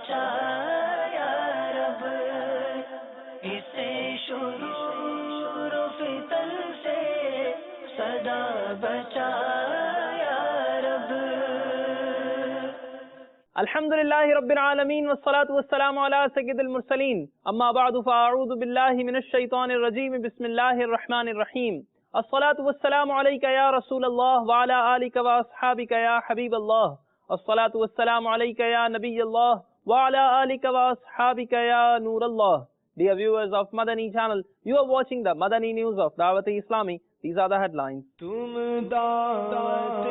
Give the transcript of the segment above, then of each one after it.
بچا یا رب، اسے شرور و فتن سے صدا بچا یا رب۔ الحمد للہ رب العالمین والصلاة والسلام علی سید المرسلین، اما بعد فاعوذ باللہ من الشیطان الرجیم، بسم اللہ الرحمن الرحیم۔ الصلاة والسلام علیک یا رسول اللہ وعلی آلک واصحابک یا حبیب اللہ، الصلاة والسلام علیک یا نبی اللہ وعلی آلک واصحابک یا نور اللہ۔ Dear viewers of Madani channel, you are watching the Madani news of Dawat Islami. These are the headlines. تم دعوت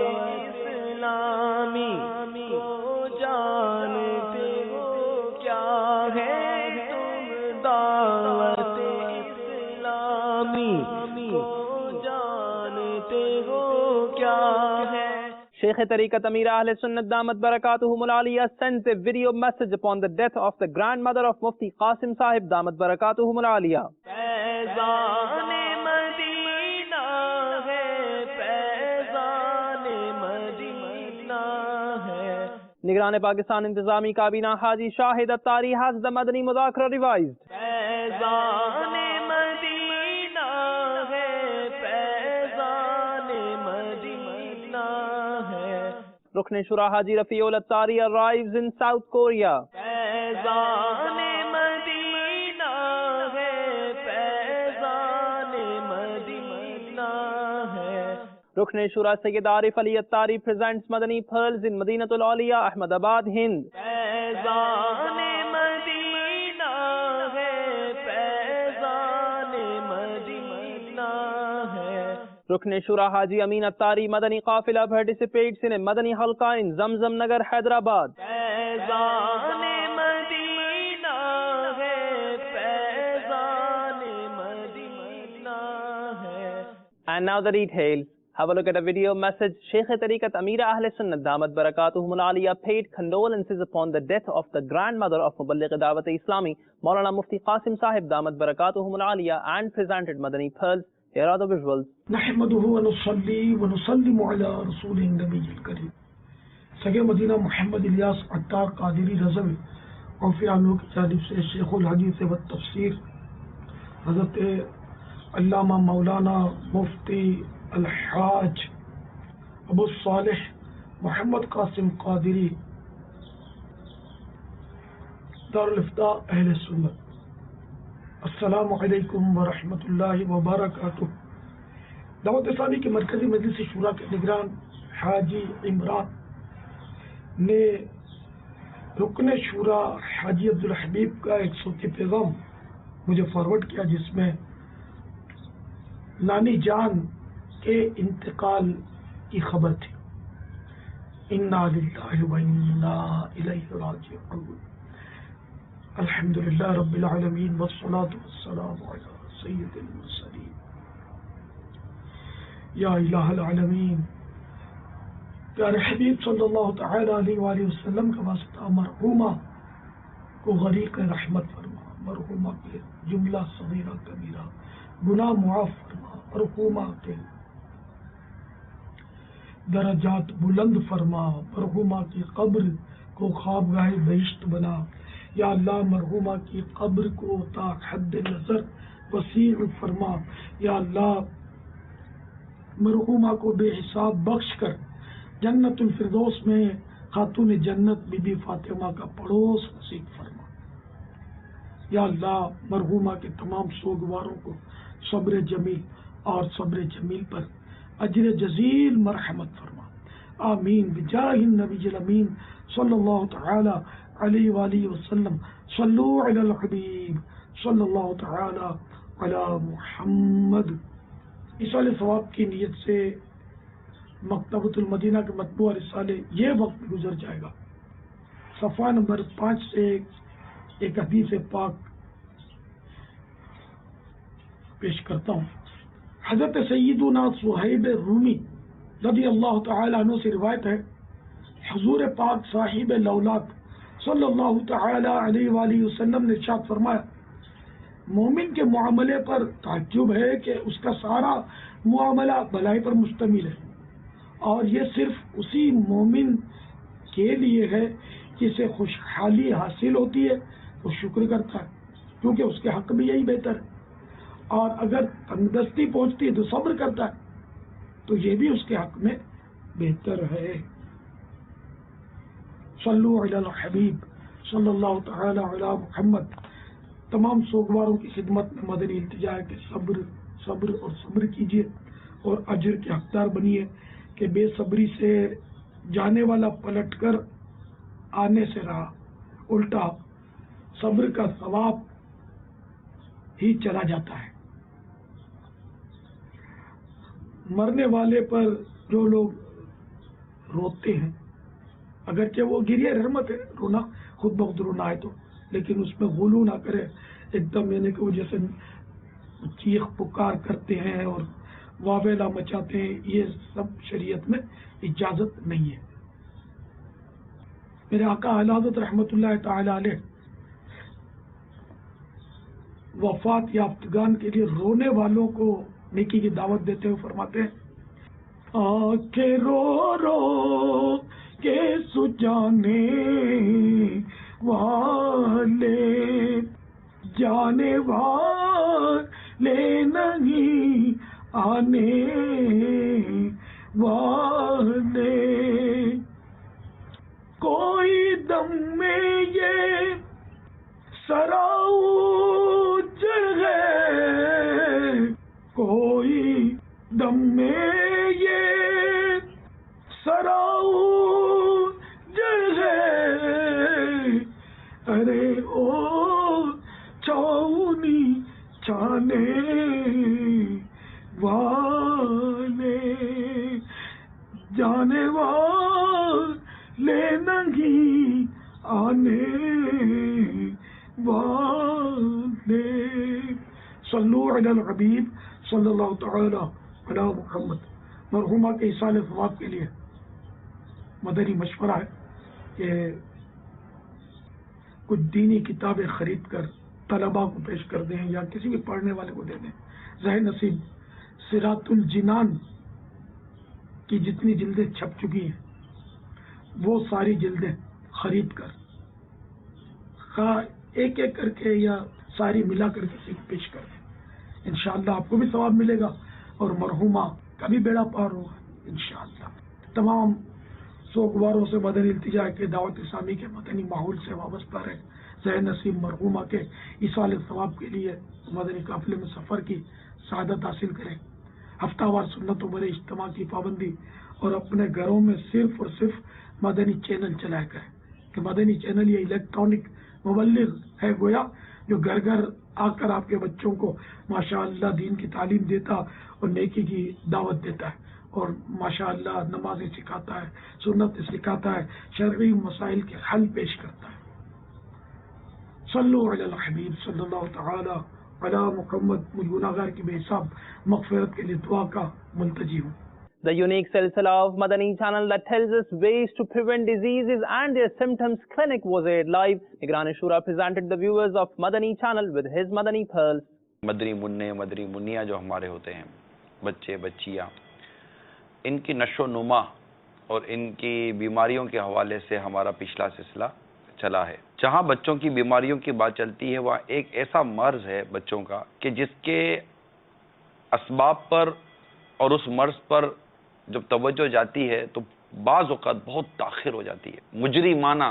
اسلامی کو جانتے ہو کیا ہے، تم دعوت اسلامی کو جانتے ہو کیا ہے۔ Sheikh Tariqat Amir Ahl Sunnat Damat Barakatuhum Al-Aliyah sends a video message upon the death of the grandmother of Mufti Qasim Sahib Damat Barakatuhum Al-Aliyah. Faizan Madina ہے، فیضان مدینہ ہے۔ Nigran Pakistan Intizami Kabina Haji Shahid Attari has the Madani Mudhakara revised. Faizan Madina ہے، فیضان مدینہ ہے۔ Rukn Shura Haji Rafiul Attari arrives in South Korea. Faizan Madina ہے، فیضان مدینہ ہے۔ Rukn Shura Sayyid Arif Ali Attari presents Madani Pearls in Madinatul Awliya, Ahmedabad, Hind. Faizan Madina ہے، فیضان مدینہ ہے۔ Rukn Shura Haji Amin Attari Madani Qafila participates in a Madani Halqa in Zamzam Nagar, Hyderabad. Faizan Madina ہے، فیضان مدینہ ہے۔ And now the details. Have a look at a video message. Sheikh Tariqat Amir Ahl Sunnat Damat Barakatuhum Al-Aliyah paid condolences upon the death of the grandmother of Muballigh Dawat Islami, Maulana Mufti Qasim Sahib Damat Barakatuhum Al-Aliyah, and presented Madani Pearls. Here are the visuals. نحمده ونصلي ونسلم على رسول النبي الكريم سگے مدینہ محمد الیاس عطار قادری رضوی اور پھر ہم لوگ کی جانب سے شیخ الحدیث و تفسیر حضرت علامہ مولانا مفتی الحاج ابو صالح محمد قاسم قادری دارالافتاء اہل سنت، السلام علیکم ورحمۃ اللہ وبرکاتہ۔ دعوت اسلامی کے مرکزی مجلس شورا کے نگران حاجی عمران نے رکن شورا حاجی عبدالحبیب کا ایک صوتی پیغام مجھے فارورڈ کیا، جس میں نانی جان کے انتقال کی خبر تھی۔ انا للہ و انا الیہ راجعون۔ الحمدللہ رب العالمین والصلاة والسلام علی سید المرسلین۔ یا الہ العالمین، پیارے حبیب صلی اللہ تعالی علیہ وآلہ وسلم کا واسطہ مرحومہ کو غریق رحمت فرما، مرحومہ کے جملہ صغیرہ کبیرہ گناہ معاف فرما، مرحومہ کے درجات بلند فرما، مرحومہ کی قبر کو خوابگاہ بہشت بنا۔ یا اللہ مرحومہ کی قبر کو تا حد نظر وسیع فرما۔ یا اللہ مرحومہ کو بے حساب بخش کر جنت الفردوس میں خاتون جنت بی بی فاطمہ کا پڑوس نصیب فرما۔ یا اللہ مرحومہ کے تمام سوگواروں کو صبر جمیل اور صبر جمیل پر اجر جزیل مرحمت فرما، آمین بجاہ النبی الامین صلی اللہ تعالی علیہ وآلہ وسلم۔ صلو علی الحبیب صلی اللہ تعالی علی محمد۔ ایصال ثواب کی نیت سے مکتبۃ المدینہ کے مطبوعہ رسالے یہ وقت گزر جائے گا۔ صفحہ نمبر 5 سے ایک حدیث پاک پیش کرتا ہوں۔ حضرت سیدنا صہیب رومی رضی اللہ تعالی عنہ سے روایت ہے، حضور پاک صاحب لولاک صلی اللہ تعالی علیہ وآلہ وسلم نے ارشاد فرمایا، مومن کے معاملے پر تعجب ہے کہ اس کا سارا معاملہ بھلائی پر مشتمل ہے، اور یہ صرف اسی مومن کے لیے ہے جسے خوشحالی حاصل ہوتی ہے وہ شکر کرتا ہے، کیونکہ اس کے حق میں یہی بہتر ہے، اور اگر تنگدستی پہنچتی ہے تو صبر کرتا ہے تو یہ بھی اس کے حق میں بہتر ہے۔ صلو علی الحبیب صلی اللہ تعالی علی محمد۔ تمام سوگواروں کی خدمت میں مدنی التجا ہے کہ صبر اور صبر کیجیے اور اجر کے حقدار بنیے، کہ بے صبری سے جانے والا پلٹ کر آنے سے رہا، الٹا صبر کا ثواب ہی چلا جاتا ہے۔ مرنے والے پر جو لوگ روتے ہیں، اگرچہ وہ گریہ رحمت ہے، رونا خود بخود رونا آئے تو، لیکن اس میں غلو نہ کرے، ایک دم یعنی کہ وہ جیسے چیخ پکار کرتے ہیں اور واویلا مچاتے ہیں، یہ سب شریعت میں اجازت نہیں ہے۔ میرے آقا اعلی حضرت رحمت اللہ تعالی علیہ وفات یافتگان کے لیے رونے والوں کو نیکی کی دعوت دیتے ہوئے فرماتے ہیں، آنکھیں رو رو کے سجانے والے جانے والے نہیں آنے والے، کوئی دم میں یہ سراؤچ ہے، کوئی دم میں یہ سراؤچ ہے، ارے او چھاؤنی چھانے والے جانے والے نہیں آنے والے۔ صلو علی الحبیب صلی اللہ تعالی علی محمد۔ مرحومہ کے ایصال ثواب کے لیے مدنی مشورہ ہے کہ کچھ دینی کتابیں خرید کر طلباء کو پیش کر دیں یا کسی بھی پڑھنے والے کو دے دیں۔ ذہن نصیب صراط الجنان کی جتنی جلدیں چھپ چکی ہیں وہ ساری جلدیں خرید کر ایک ایک کر کے یا ساری ملا کر کسی کو پیش کر دیں، انشاءاللہ آپ کو بھی ثواب ملے گا اور مرحومہ کا بھی بیڑا پار ہوگا انشاءاللہ۔ تمام سوگواروں سے مدنی التجا کے دعوت اسلامی کے مدنی ماحول سے وابستہ رہے، ذہن نصیب مرحومہ کے ایصال ثواب کے لیے مدنی قافلے میں سفر کی سعادت حاصل کریں، ہفتہ وار سنتوں بڑے اجتماع کی پابندی، اور اپنے گھروں میں صرف اور صرف مدنی چینل چلایا کریں، کہ مدنی چینل یہ الیکٹرانک مبلغ ہے گویا جو گھر گھر آ کر آپ کے بچوں کو ماشاءاللہ دین کی تعلیم دیتا اور نیکی کی دعوت دیتا ہے، اور ماشاءاللہ نمازیں سکھاتا ہے، سنت سکھاتا ہے، شرعی مسائل کے حل پیش کرتا ہے۔ صلو علی الحبیب صلی اللہ تعالی علی محمد۔ مجھ گناہگار کی بے حساب مغفرت کے لیے دعا کا ملتجی ہوں۔ The unique silsila of Madani channel that tells us ways to prevent diseases and their symptoms clinic was aired live. Nigran Shura presented the viewers of Madani channel with his Madani pearls. مدنی منع مدنی منیا جو ہمارے ہوتے ہیں، بچے بچیاں، ان کی نشو و نما اور ان کی بیماریوں کے حوالے سے ہمارا پچھلا سلسلہ چلا ہے۔ جہاں بچوں کی بیماریوں کی بات چلتی ہے وہاں ایک ایسا مرض ہے بچوں کا کہ جس کے اسباب پر اور اس مرض پر جب توجہ جاتی ہے تو بعض اوقات بہت تاخیر ہو جاتی ہے۔ مجرمانہ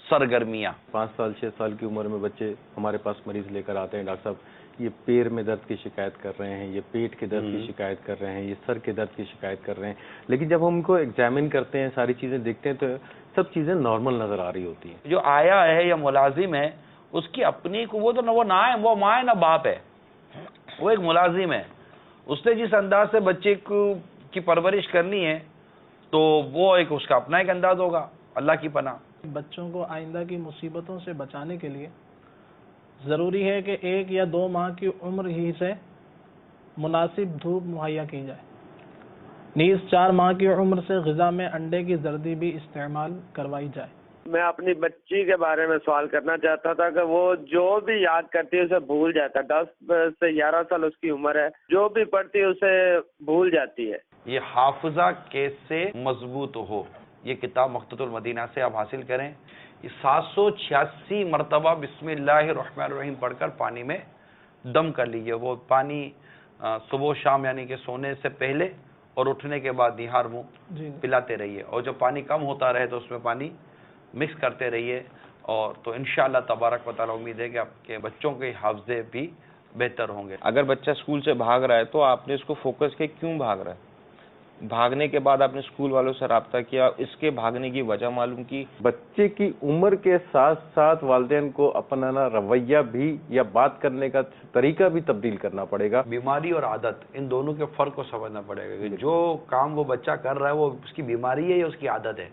سرگرمیاں، 5 سال 6 سال کی عمر میں بچے ہمارے پاس مریض لے کر آتے ہیں، ڈاکٹر صاحب یہ پیر میں درد کی شکایت کر رہے ہیں، یہ پیٹ کے درد کی شکایت کر رہے ہیں، یہ سر کے درد کی شکایت کر رہے ہیں، لیکن جب ہم ان کو ایگزامن کرتے ہیں، ساری چیزیں دیکھتے ہیں تو سب چیزیں نارمل نظر آ رہی ہوتی ہیں۔ جو آیا ہے یا ملازم ہے اس کی اپنی کو وہ تو نہ وہ نہ ہے، وہ ماں ہے نہ باپ ہے، وہ ایک ملازم ہے، اس نے جس انداز سے بچے کی پرورش کرنی ہے تو وہ ایک اس کا اپنا ایک انداز ہوگا۔ اللہ کی پناہ۔ بچوں کو آئندہ کی مصیبتوں سے بچانے کے لیے ضروری ہے کہ 1 یا 2 ماہ کی عمر ہی سے مناسب دھوپ مہیا کی جائے، نیز 4 ماہ کی عمر سے غذا میں انڈے کی زردی بھی استعمال کروائی جائے۔ میں اپنی بچی کے بارے میں سوال کرنا چاہتا تھا کہ وہ جو بھی یاد کرتی ہے اسے بھول جاتا ہے، 10 سے 11 سال اس کی عمر ہے، جو بھی پڑھتی ہے اسے بھول جاتی ہے۔ یہ حافظہ کیسے مضبوط ہو، یہ کتاب مقتۃ المدینہ سے آپ حاصل کریں۔ یہ 786 مرتبہ بسم اللہ الرحمن الرحیم پڑھ کر پانی میں دم کر لیجئے. وہ پانی صبح و شام یعنی کہ سونے سے پہلے اور اٹھنے کے بعد نہار منہ پلاتے رہیے, اور جب پانی کم ہوتا رہے تو اس میں پانی مکس کرتے رہیے, اور تو انشاءاللہ تبارک و تعالی امید ہے کہ آپ کے بچوں کے حافظے بھی بہتر ہوں گے. اگر بچہ اسکول سے بھاگ رہا ہے تو آپ نے اس کو فوکس کیا کیوں بھاگ رہا ہے, بھاگنے کے بعد آپ نے اسکول والوں سے رابطہ کیا, اس کے بھاگنے کی وجہ معلوم کی. بچے کی عمر کے ساتھ ساتھ والدین کو اپنا رویہ بھی یا بات کرنے کا طریقہ بھی تبدیل کرنا پڑے گا. بیماری اور عادت ان دونوں کے فرق کو سمجھنا پڑے گا کہ جو کام وہ بچہ کر رہا ہے وہ اس کی بیماری ہے یا اس کی عادت ہے.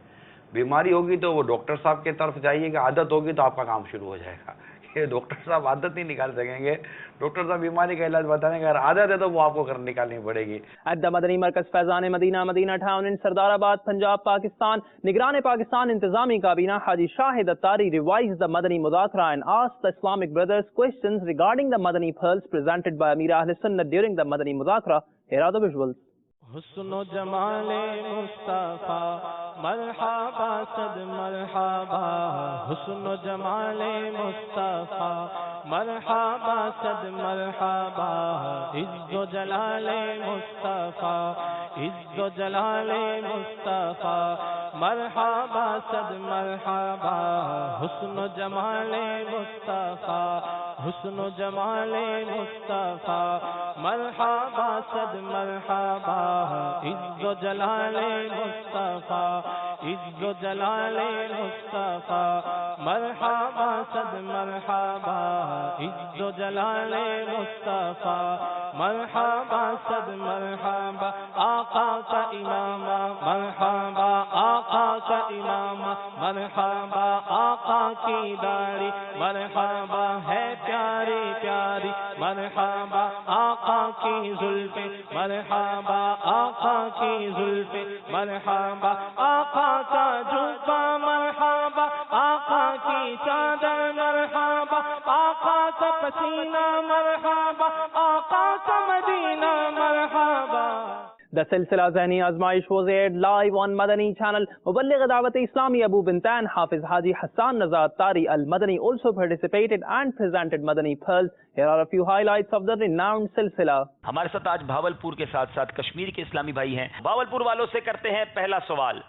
بیماری ہوگی تو وہ ڈاکٹر صاحب کی طرف جائیے گا, عادت ہوگی تو آپ کا کام شروع ہو جائے گا. کہ ڈاکٹر صاحب عادت نہیں نکال سکیں گے, ڈاکٹر صاحب بیماری کا علاج بتانے کا, اگر عادت ہے تو وہ آپ کو نکالنی پڑے گی. At the مدنی مرکز فیضان مدینہ, مدینہ ٹاؤن ان سردار آباد, پنجاب, پاکستان, نگران پاکستان انتظامی کابینہ حاجی شاہد اتاری revised the Madani Mudhakara and asked the Islamic brothers questions regarding the Madani pearls presented by Amir Ahl Sunnah during the Madani Mudhakara. Here are the visuals. حسن و جمال مصطفیٰ مرحبا صد مرحبا, حسن و جمال مصطفیٰ مرحبا صد مرحبا, عز و جلال مصطفیٰ عز و جلال مصطفیٰ مرحبا صد مرحبا, حسن و جمال مصطفیٰ حسن و جمال مصطفیٰ مرحبا صد مرحبا, عز و جلال مصطفیٰ عز و جلال مصطفیٰ مرحبا صد مرحبا, عز و جلال مصطفیٰ مرحبا صد مرحبا, آقا کا امامہ مرحبا آقا کا امامہ مرحبا, آقا کی داڑھی مرحبا ہے پیاری پیاری مرحبا, آقا کی زلفیں مرحبا آقا کی زلفیں مرحبا, آقا کا جوبہ مرحبا آقا کی چادر مرحبا, آقا کا پسینہ مرحبا آقا کا مدینہ مرحبا. The سلسلہ ذہنی آزمائش was aired live on Madani channel. مبلغ دعوت اسلامی ابو بنتان حافظ حاجی حسان نژاد طاری al-Madani also participated and presented Madani pearls. Here are a few highlights of the renowned سلسلہ. ہمارے ساتھ آج بھاولپور کے ساتھ ساتھ کشمیر کے اسلامی بھائی ہیں. بھاولپور والوں سے کرتے ہیں پہلا سوال,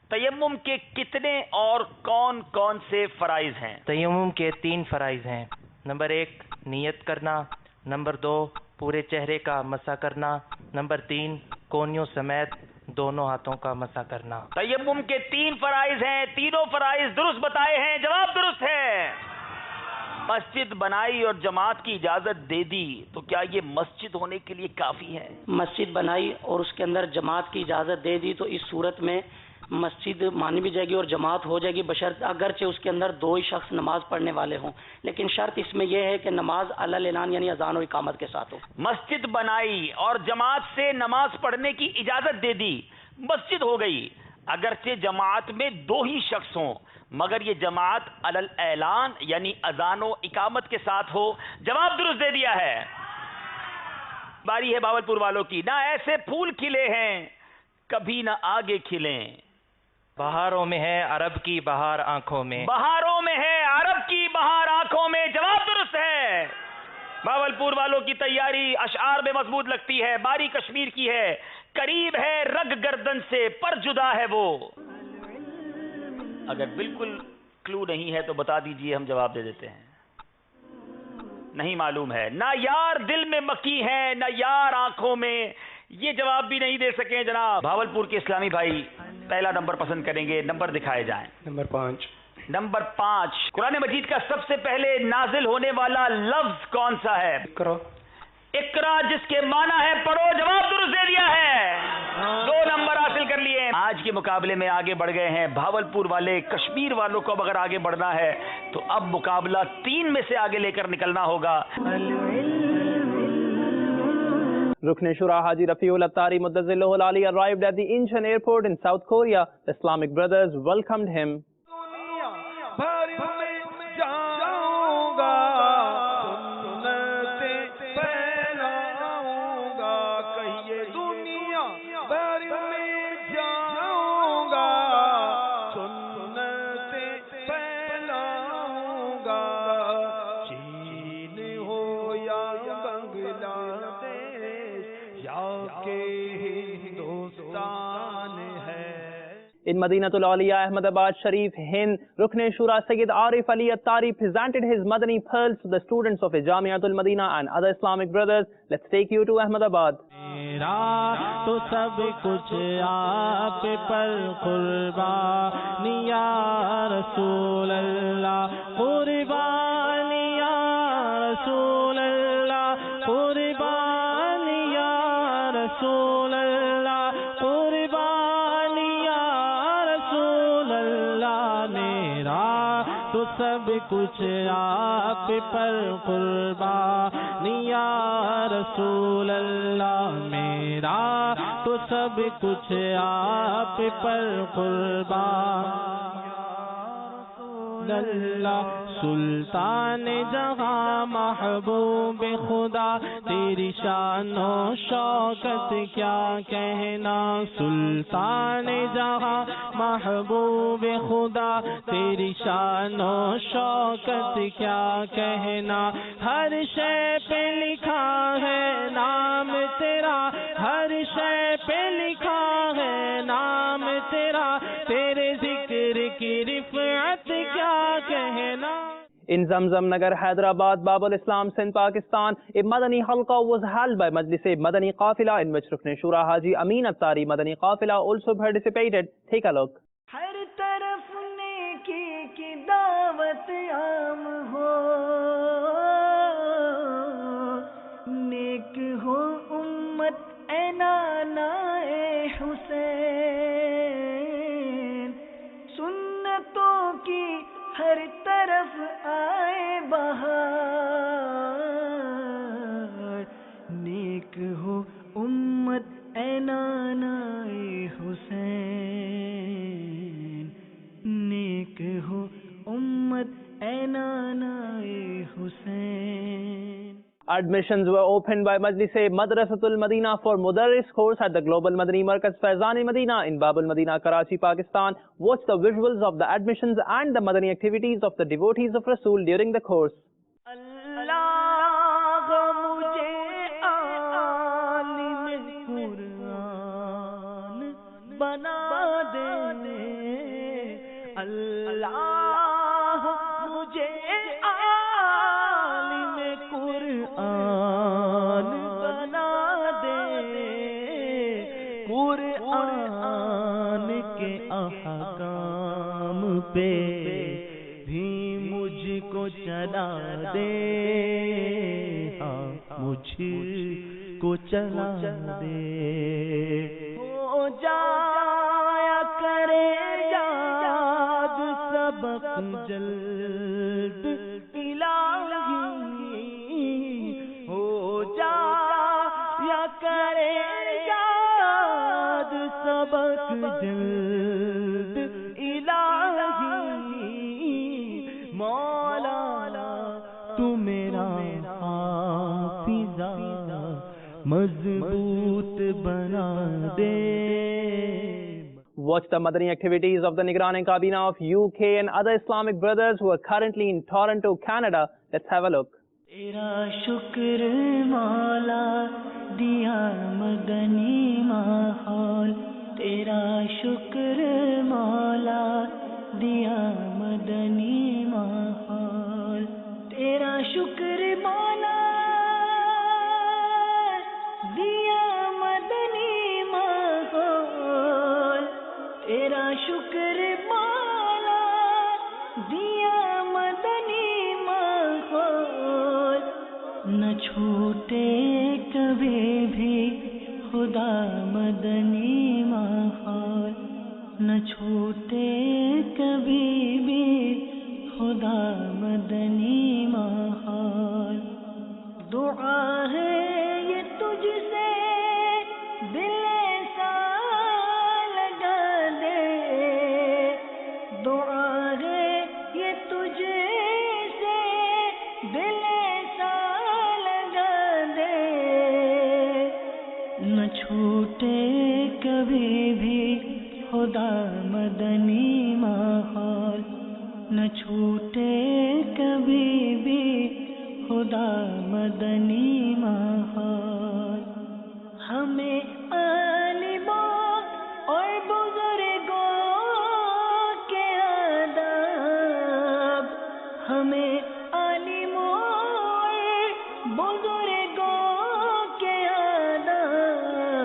تیمم کے کتنے اور کون کون سے فرائض ہیں؟ تیمم کے 3 فرائض ہیں. نمبر 1 نیت کرنا, نمبر 2 پورے چہرے کا مسح کرنا, نمبر 3 کونیوں سمیت دونوں ہاتھوں کا مسح کرنا. تیمم کے 3 فرائض ہیں, تینوں فرائض درست بتائے ہیں, جواب درست ہے. مسجد بنائی اور جماعت کی اجازت دے دی تو کیا یہ مسجد ہونے کے لیے کافی ہے؟ مسجد بنائی اور اس کے اندر جماعت کی اجازت دے دی تو اس صورت میں مسجد مانی بھی جائے گی اور جماعت ہو جائے گی, بشرط اگرچہ اس کے اندر 2 ہی شخص نماز پڑھنے والے ہوں, لیکن شرط اس میں یہ ہے کہ نماز علی الاعلان یعنی اذان و اقامت کے ساتھ ہو. مسجد بنائی اور جماعت سے نماز پڑھنے کی اجازت دے دی, مسجد ہو گئی, اگرچہ جماعت میں 2 ہی شخص ہوں مگر یہ جماعت علی الاعلان یعنی اذان و اقامت کے ساتھ ہو. جواب درست دے دیا ہے. باری ہے بھاولپور والوں کی. نہ ایسے پھول کھلے ہیں کبھی نہ آگے کھلیں, بہاروں میں ہے عرب کی بہار آنکھوں میں. بہاروں میں ہے عرب کی بہار آنکھوں میں, جواب درست ہے. بھاولپور والوں کی تیاری اشعار میں مضبوط لگتی ہے. باری کشمیر کی ہے, قریب ہے رگ گردن سے پر جدا ہے وہ. اگر بالکل کلو نہیں ہے تو بتا دیجئے, ہم جواب دے دیتے ہیں. نہیں معلوم ہے. نہ یار دل میں مکی ہے نہ یار آنکھوں میں, یہ جواب بھی نہیں دے سکے جناب. بھاولپور کے اسلامی بھائی پہلا نمبر پسند کریں گے, نمبر دکھائے جائیں. نمبر 5. نمبر 5. قرآن مجید کا سب سے پہلے نازل ہونے والا لفظ کون سا ہے؟ اقرا, جس کے معنی ہے پڑھو. جواب درست دے دیا ہے. 2 نمبر حاصل کر لیے. آج کے مقابلے میں آگے بڑھ گئے ہیں بھاولپور والے. کشمیر والوں کو اب اگر آگے بڑھنا ہے تو اب مقابلہ 3 میں سے آگے لے کر نکلنا ہوگا. Rukn Shura Haji Rafiul Attari Muddazillahu Ali arrived at the Incheon airport in South Korea. The Islamic brothers welcomed him. In Madinatul Awliya, Ahmedabad Sharif, Hind, Rukn Shura Sayyid Arif Ali Attari presented his Madani pearls to the students of Jamiatul Madina and other Islamic brothers. Let's take you to Ahmedabad. میرا تو سب کچھ آپ پر قربانی یا رسول اللہ، قربانی یا رسول اللہ، قربانی یا رسول اللہ، قربانی یا رسول اللہ، میرا تو سب کچھ آپ پر قربانی یا رسول اللہ، میرا تو سب کچھ آپ پر قربان اللہ، سلطان جہاں محبوب خدا، تیری شان و شوکت کیا کہنا، سلطان جہاں محبوب خدا، تیری شان و شوکت کیا کہنا، ہر شے پہ لکھا ہے نام تیرا، ہر شے پہ لکھا ہے نام تیرا، تیرے ذکر کی رفعت کیا کہنا. In Zamzam Nagar, Hyderabad, Babul Islam, Sindh, Pakistan, a Madani Halqa was held by Majlis-e Madani Qafila, in which Rukn Shura Haji Amin Attari Madani Qafila also participated. Take a look. ہر طرف نیکی کی دعوت عام ہو، نیک ہو امت اے نانا اے حسین، سنتوں کی ہر طرف آئے بہار، نیک ہو امت اے نانا اے حسین، نیک ہو امت اے نانا اے حسین. Admissions were opened by Majlis-e Madrasatul Madina for Mudarris course at the Global Madani Markaz Faizan Madina in Babul Madina, Karachi, Pakistan. Watch the visuals of the admissions and the Madani activities of the devotees of Rasul during the course. قرآن کے احکام پہ بھی مجھ کو چلا دے، ہاں مجھ کو چلا دے، ہو جایا کرے یاد سبق جلد الہی، ہو جایا کرے سبق جلد الہی، مولا تو میرا حافظہ مضبوط بنا دے. Watch the Madani activities of the Nigaran Kabina of UK and other Islamic brothers who are currently in Toronto, Canada. Let's have a look. تیرا شکر مولا دیا مدنی ماحول، تیرا شکر مولا دیا مدنی ماحول، تیرا شکر مولا دیا مدنی ماحول، تیرا شکر مولا دیا مدنی ماحول، نہ چھوٹے کبھی بھی خدا مدنی ماحول، نہ چھوٹے کبھی بھی خدا مدنی ماحول. دعا ہے یہ تجھ سے دل ایسا لگا دے، دعا ہے یہ تجھ سے دل ایسا لگا دے، نہ چھوٹے کبھی بھی خدا مدنی ماحول، نہ چھوٹے کبھی بھی خدا مدنی ماحول. ہمیں عالموں اور بزرگوں بزرگوں کے آداب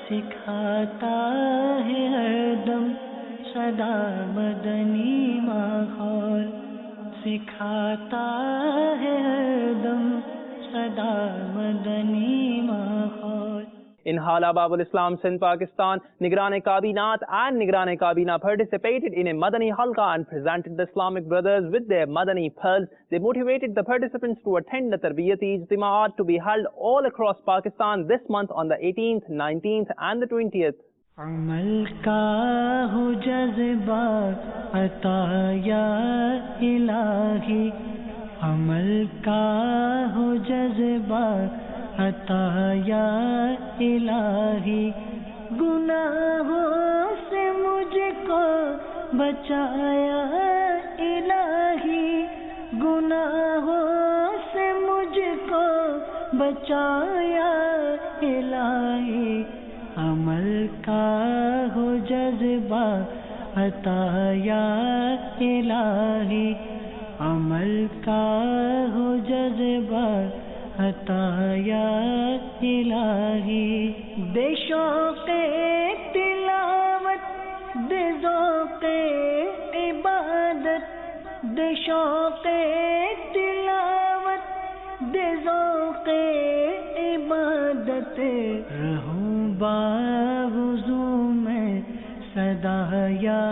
سکھاتا ہے ہر دم سدا مدنی ماحول سکھاتا ہے ہر دم سدا مدنی ماحول. In Hala Babul Islam Sindh, Pakistan, Nigran-e Kabinat and Nigran-e Kabina participated in a Madani Halqa and presented the Islamic brothers with their Madani pearls. They motivated the participants to attend the Tarbiyati Ijtimaat to be held all across Pakistan this month on the 18th, 19th and the 20th. عمل کا ہو جذبہ عطا یا الہی عمل کا ہو جذبہ عطا یا الہی گناہوں سے مجھ کو بچایا الہی گناہوں سے مجھ کو بچایا الہی عمل کا ہو جذبہ عطا یا الہی عمل کا ہو جذبہ عطا یا الہی دے شوق تلاوت دے ذوق عبادت دے شوق تلاوت دے ذوق عبادت رہوں باوضو میں سدا یا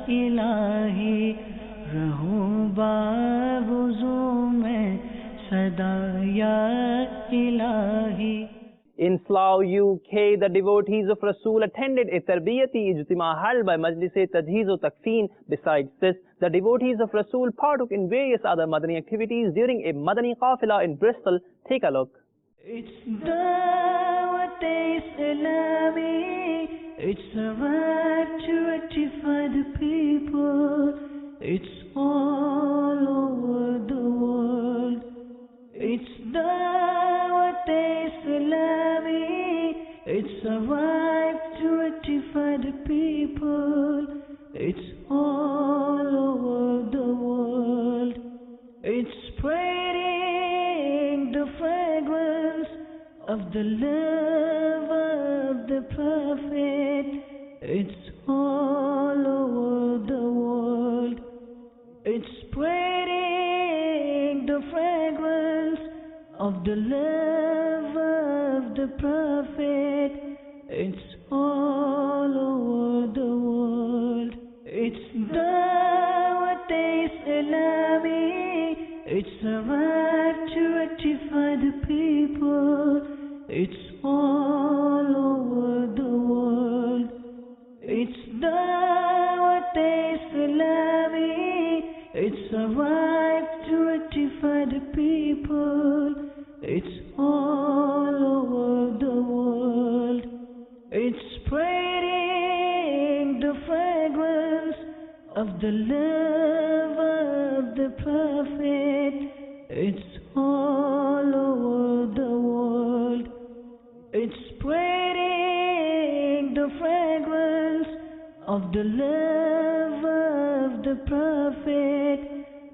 الہی رہوں باوضو میں سدا یا الہی. In Slough, UK, the devotees of Rasool attended a Tarbiyati Ijtima held by Majlis-e Tajheez o Takfeen. Besides this, the devotees of Rasool partook in various other Madani activities during a Madani Qafila in Bristol. Take a look. It's Dawat Islami, it's a right to rectify the people, it's all over the world. It's Dawat Islami, it's a right to rectify the people, it's all over the world. It's spreading the fragrance of the love of the Prophet, it's all over the world. It's spreading the fragrance of the love of the Prophet, it's all over the world. It's Dawat Islami, it's a right to rectify the people, it's all over the world. It's Dawat Islami, it's a right to rectify the people, it's all over the world. It's spreading the fragrance of the love of the Prophet, it's all over the world. It's spreading the fragrance of the love of the Prophet,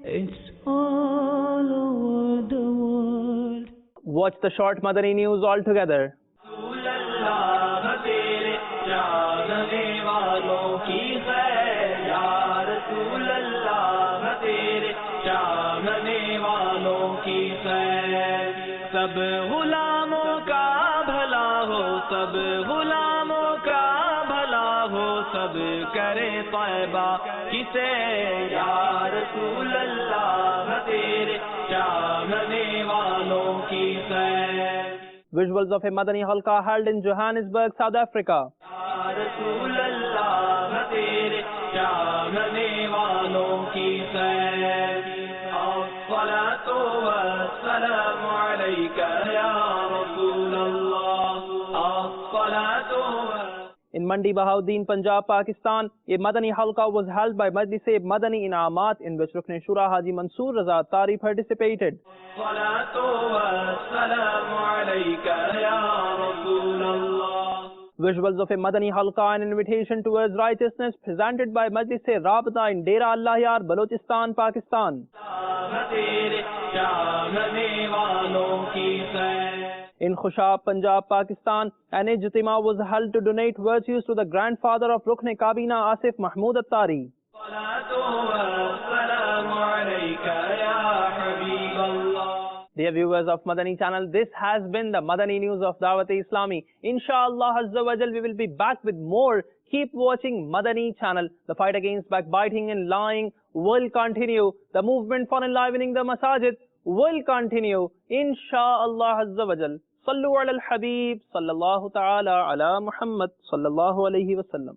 it's all over the world. Watch the short Madani news all together. سب غلاموں کا بھلا ہو سب غلاموں کا بھلا ہو سب کرے طیبہ کسے یا رسول اللہ تیرے چاہنے والوں کی خیر. Visuals of a Madani Halqa held in Johannesburg, South Africa. یا رسول اللہ تیرے چاہنے والوں کی خیر. الصلاة والسلام عليك يا رسول الله. الصلاة In Mandi Bahauddin, Punjab, Pakistan, a Madani Halqa was held by Majlis-e Madani Inaamat in which Rukn Shura Haji Mansoor Raza Tari participated. الصلاة والسلام عليك يا رسول الله. Visuals of a Madani Halqa, an invitation towards righteousness, presented by Majlis Rabta in Dera Allah Yar, Balochistan, Pakistan. In Khushab, Punjab, Pakistan, an ijtima was held to donate virtues to the grandfather of Rukn Kabina, Asif Mahmood Attari. Dear viewers of Madani channel, this has been the Madani news of Dawat-e-Islami. Inshallah Azza wa Jal, we will be back with more. Keep watching Madani channel. The fight against backbiting and lying will continue. The movement for enlivening the masajid will continue. Inshallah Azza wa Jal. Sallu ala al-Habib, sallallahu ta'ala ala Muhammad, sallallahu alayhi wa sallam.